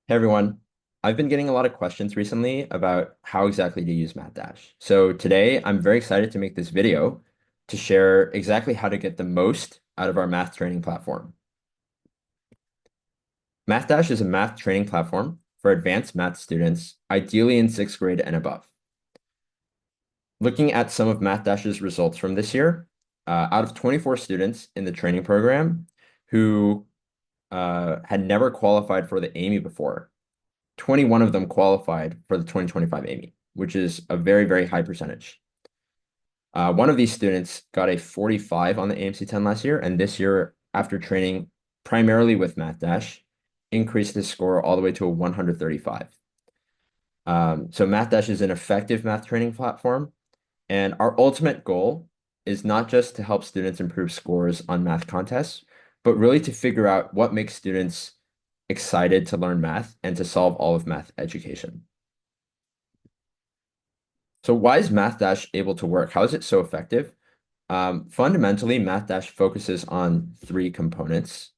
Hey everyone, I've been getting a lot of questions recently about how exactly to use MathDash. So today I'm very excited to make this video to share exactly how to get the most out of our math training platform. MathDash is a math training platform for advanced math students, ideally in sixth grade and above. Looking at some of MathDash's results from this year, out of 24 students in the training program who had never qualified for the Amy before, 21 of them qualified for the 2025 Amy, which is a very, very high percentage. One of these students got a 45 on the AMC 10 last year, and this year, after training primarily with MathDash, increased his score all the way to a 135. So MathDash is an effective math training platform, and our ultimate goal is not just to help students improve scores on math contests, but really to figure out what makes students excited to learn math and to solve all of math education. So why is MathDash able to work? How is it so effective? Fundamentally, MathDash focuses on three components.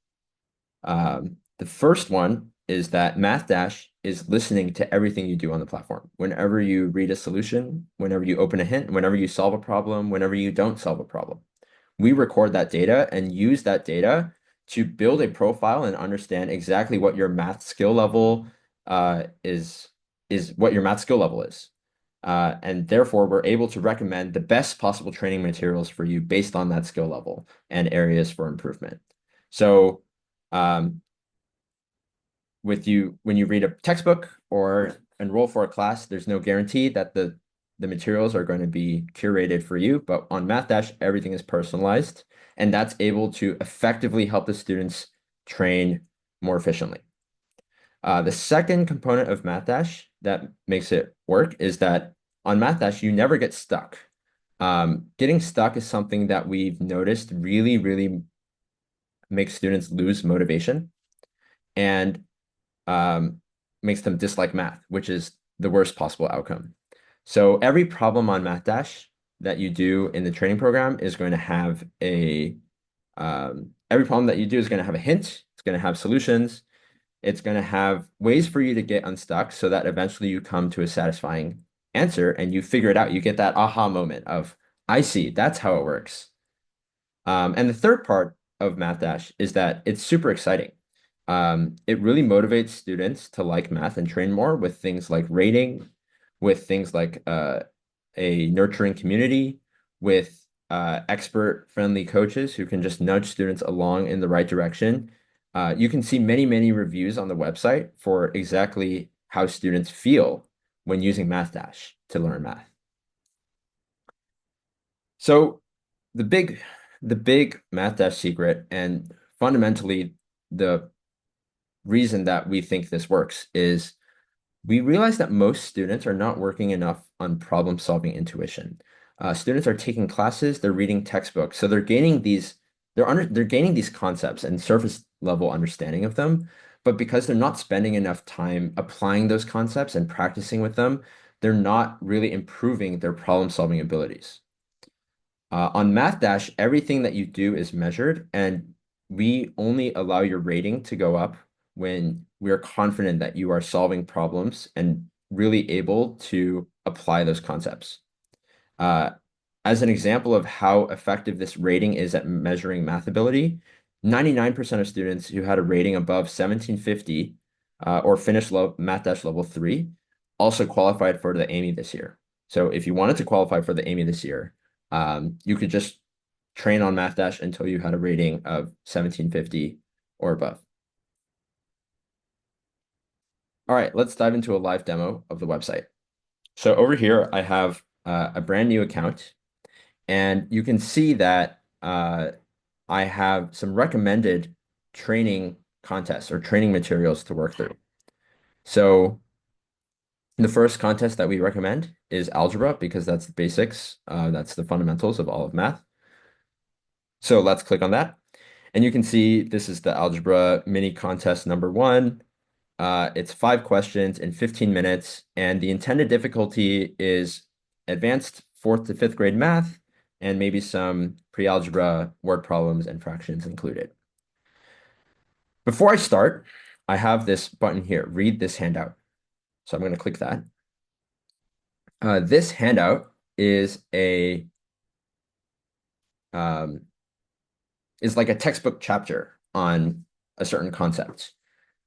The first one is that MathDash is listening to everything you do on the platform. Whenever you read a solution, whenever you open a hint, whenever you solve a problem, whenever you don't solve a problem, we record that data and use that data to build a profile and understand exactly what your math skill level is what your math skill level is. And therefore, we're able to recommend the best possible training materials for you based on that skill level and areas for improvement. So, um, when you read a textbook or enroll for a class, there's no guarantee that the materials are going to be curated for you. But on MathDash, everything is personalized, and that's able to effectively help the students train more efficiently. The second component of MathDash that makes it work is that on MathDash, you never get stuck. Getting stuck is something that we've noticed really, really makes students lose motivation and makes them dislike math, which is the worst possible outcome. So every problem on MathDash that you do in the training program is going to have every problem that you do is going to have a hint. It's going to have solutions. It's going to have ways for you to get unstuck so that eventually you come to a satisfying answer and you figure it out. You get that aha moment of, I see, that's how it works. And the third part of MathDash is that it's super exciting. It really motivates students to like math and train more with things like rating, with things like a nurturing community, with expert-friendly coaches who can just nudge students along in the right direction. You can see many, many reviews on the website for exactly how students feel when using MathDash to learn math. So the big the big MathDash secret and fundamentally the reason that we think this works is we realize that most students are not working enough on problem solving intuition. Students are taking classes, they're reading textbooks, so they're gaining these concepts and surface level understanding of them. But because they're not spending enough time applying those concepts and practicing with them, they're not really improving their problem solving abilities. On MathDash, everything that you do is measured, and we only allow your rating to go up when we're confident that you are solving problems and really able to apply those concepts. Uh, as an example of how effective this rating is at measuring math ability, 99% of students who had a rating above 1750 or finished MathDash level 3 also qualified for the Amy this year. So if you wanted to qualify for the Amy this year, you could just train on MathDash until you had a rating of 1750 or above. All right, let's dive into a live demo of the website. So over here, I have a brand new account, and you can see that I have some recommended training contests or training materials to work through. So the first contest that we recommend is algebra because that's the basics, that's the fundamentals of all of math. So let's click on that. And you can see this is the algebra mini contest number one. It's 5 questions in 15 minutes, and the intended difficulty is advanced fourth to fifth grade math and maybe some pre-algebra word problems and fractions included. Before I start, I have this button here, read this handout. So I'm going to click that. This handout is um, like a textbook chapter on a certain concept.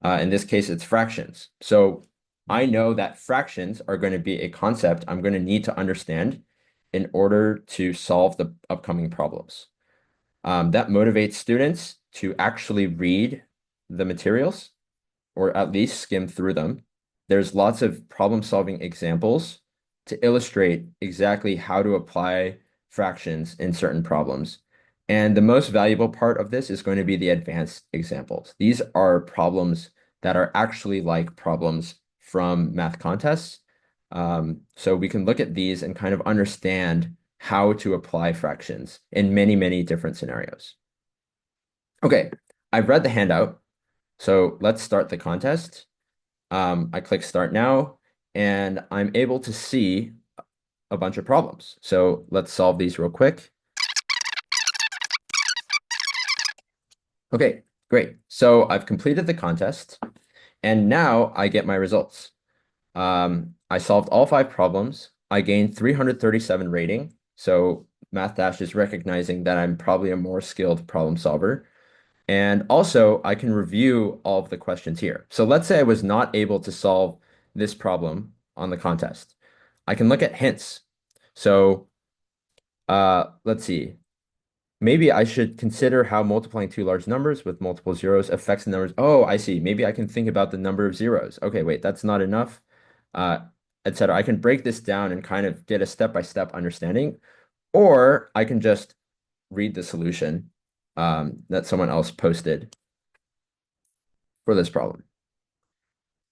In this case, it's fractions. So I know that fractions are going to be a concept I'm going to need to understand in order to solve the upcoming problems. That motivates students to actually read the materials or at least skim through them. There's lots of problem-solving examples to illustrate exactly how to apply fractions in certain problems. And the most valuable part of this is going to be the advanced examples. These are problems that are actually like problems from math contests. So we can look at these and kind of understand how to apply fractions in many, many different scenarios. Okay, I've read the handout, so let's start the contest. I click start now, and I'm able to see a bunch of problems. So let's solve these real quick. Okay, great. So I've completed the contest, and now I get my results. I solved all 5 problems. I gained 337 rating. So MathDash is recognizing that I'm probably a more skilled problem solver. And also, I can review all of the questions here. So let's say I was not able to solve this problem on the contest. I can look at hints. So let's see. Maybe I should consider how multiplying two large numbers with multiple zeros affects the numbers. Oh, I see. Maybe I can think about the number of zeros. Okay, wait, that's not enough, etc. I can break this down and kind of get a step-by-step understanding, or I can just read the solution that someone else posted for this problem.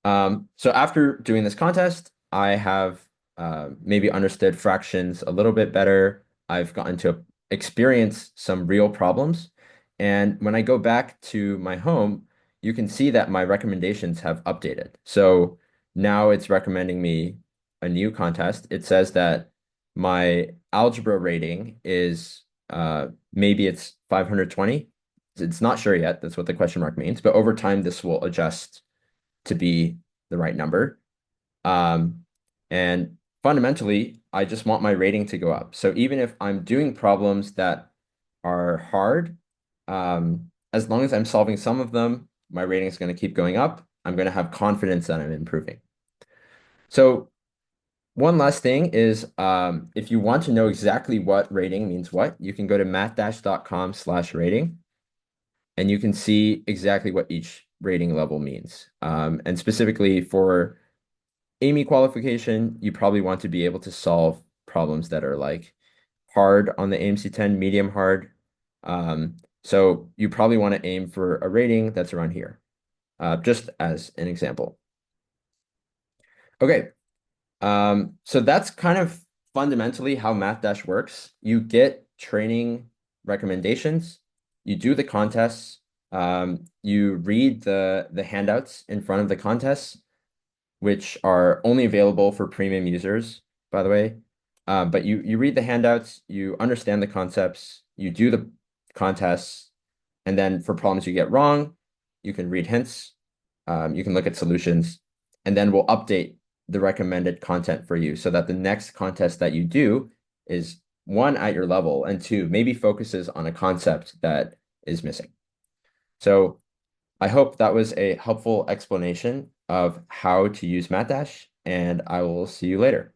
So after doing this contest, I have maybe understood fractions a little bit better. I've gotten to experience some real problems. And when I go back to my home, you can see that my recommendations have updated. So now it's recommending me a new contest. It says that my algebra rating is maybe it's 520. It's not sure yet. That's what the question mark means. But over time, this will adjust to be the right number. And fundamentally, I just want my rating to go up. So even if I'm doing problems that are hard, as long as I'm solving some of them, my rating is going to keep going up. I'm going to have confidence that I'm improving. So one last thing is if you want to know exactly what rating means what, you can go to mathdash.com/rating. And you can see exactly what each rating level means. And specifically for AIME qualification, you probably want to be able to solve problems that are like hard on the AIMC 10, medium hard. So you probably want to aim for a rating that's around here, just as an example. Okay, so that's kind of fundamentally how MathDash works. You get training recommendations, you do the contests, you read the handouts in front of the contests, which are only available for premium users, by the way. But you read the handouts, you understand the concepts, you do the contests, and then for problems you get wrong, you can read hints, you can look at solutions, and then we'll update the recommended content for you so that the next contest that you do is one, at your level, and two, maybe focuses on a concept that is missing. So I hope that was a helpful explanation of how to use MathDash, and I will see you later.